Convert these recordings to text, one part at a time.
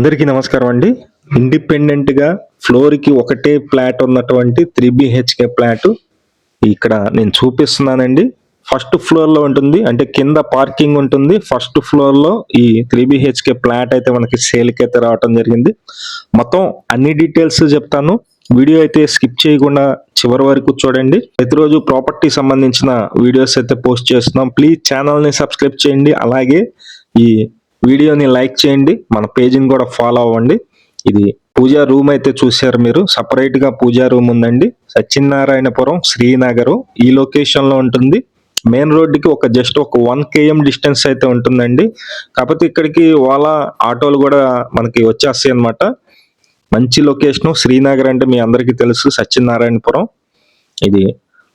అందరికీ నమస్కారం అండి. ఇండిపెండెంట్ గా ఫ్లోర్ కి ఒకటే ఫ్లాట్ ఉన్నటువంటి 3 BHK ఫ్లాట్ ఇక్కడ నేను చూపిస్తున్నానండి. ఫస్ట్ ఫ్లోర్ లో ఉంటుంది, అంటే కింద పార్కింగ్ ఉంటుంది. ఫస్ట్ ఫ్లోర్ లో ఈ 3 BHK ఫ్లాట్ అయితే మనకి సేల్ కి అయితే రావటం జరిగింది. మొత్తం అన్ని డీటెయిల్స్ చెప్తాను. వీడియో అయితే స్కిప్ చేయకుండా చివరి వరకు చూడండి. ప్రతిరోజు ప్రాపర్టీ సంబంధించిన వీడియోస్ అయితే పోస్ట్ చేస్తున్నాం. ప్లీజ్ ఛానల్ ని సబ్స్క్రైబ్ చేయండి. అలాగే ఈ వీడియోని లైక్ చేయండి, మన పేజీని కూడా ఫాలో అవ్వండి. ఇది పూజా రూమ్ అయితే చూశారు మీరు. సపరేట్ గా పూజా రూమ్ ఉందండి. సత్యనారాయణపురం, శ్రీనగర్ ఈ లొకేషన్ లో ఉంటుంది. మెయిన్ రోడ్డుకి జస్ట్ ఒక 1 km డిస్టెన్స్ అయితే ఉంటుందండి. కాకపోతే ఇక్కడికి ఓలా ఆటోలు కూడా మనకి వచ్చేస్తాయి అన్నమాట. మంచి లొకేషన్. శ్రీనగర్ అంటే మీ అందరికీ తెలుసు, సత్యనారాయణపురం. ఇది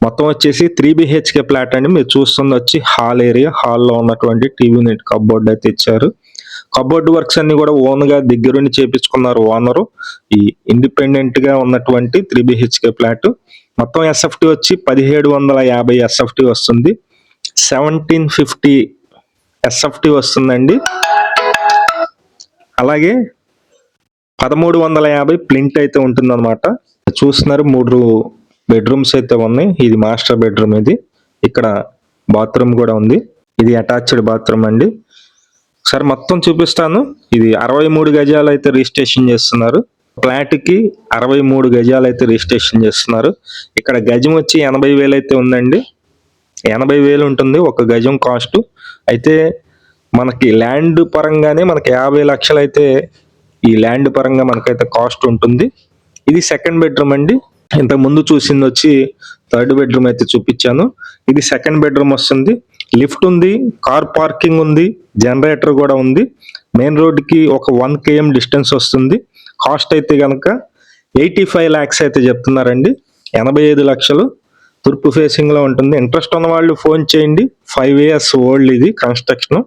మొత్తం వచ్చేసి 3 BHK ఫ్లాట్ అండి. మీరు చూస్తుంది వచ్చి హాల్ ఏరియా. హాల్లో ఉన్నటువంటి టీవీ యూనిట్, కబోర్డ్ అయితే ఇచ్చారు. కబోర్డ్ వర్క్స్ అన్ని కూడా ఓన్ గా దగ్గరుండి చేపించుకున్నారు ఓనరు. ఈ ఇండిపెండెంట్ గా ఉన్నటువంటి 3 BHK ఫ్లాట్. మొత్తం ఎస్ఎఫ్టీ వచ్చి 1750 ఎస్ఎఫ్టీ వస్తుంది. 1750 ఎస్ఎఫ్టీ వస్తుందండి. అలాగే 1350 ప్లింట్ అయితే ఉంటుంది అనమాట. చూస్తున్నారు 3 బెడ్రూమ్స్ అయితే ఉన్నాయి. ఇది మాస్టర్ బెడ్రూమ్. ఇది ఇక్కడ బాత్రూమ్ కూడా ఉంది. ఇది అటాచ్డ్ బాత్రూమ్ అండి. సరే మొత్తం చూపిస్తాను. ఇది 63 గజాలు అయితే రిజిస్ట్రేషన్ చేస్తున్నారు. ఫ్లాట్ కి 63 గజాలు అయితే రిజిస్ట్రేషన్ చేస్తున్నారు. ఇక్కడ గజం వచ్చి 80,000 అయితే ఉందండి. 80,000 ఉంటుంది ఒక గజం కాస్ట్. అయితే మనకి ల్యాండ్ పరంగానే మనకి 50 లక్షలు అయితే ఈ ల్యాండ్ పరంగా మనకైతే కాస్ట్ ఉంటుంది. ఇది సెకండ్ బెడ్రూమ్ అండి. ఇంతకు ముందు చూసింది వచ్చి థర్డ్ బెడ్రూమ్ అయితే చూపించాను. ఇది సెకండ్ బెడ్రూమ్ వస్తుంది. లిఫ్ట్ ఉంది, కార్ పార్కింగ్ ఉంది, జనరేటర్ కూడా ఉంది. మెయిన్ రోడ్ కి ఒక 1 km డిస్టెన్స్ వస్తుంది. కాస్ట్ అయితే కనుక 85 lakhs అయితే చెప్తున్నారండి. 85 లక్షలు. తూర్పు ఫేసింగ్ లో ఉంటుంది. ఇంట్రెస్ట్ ఉన్న వాళ్ళు ఫోన్ చేయండి. 5 years ఓల్డ్ ఇది కన్స్ట్రక్షన్.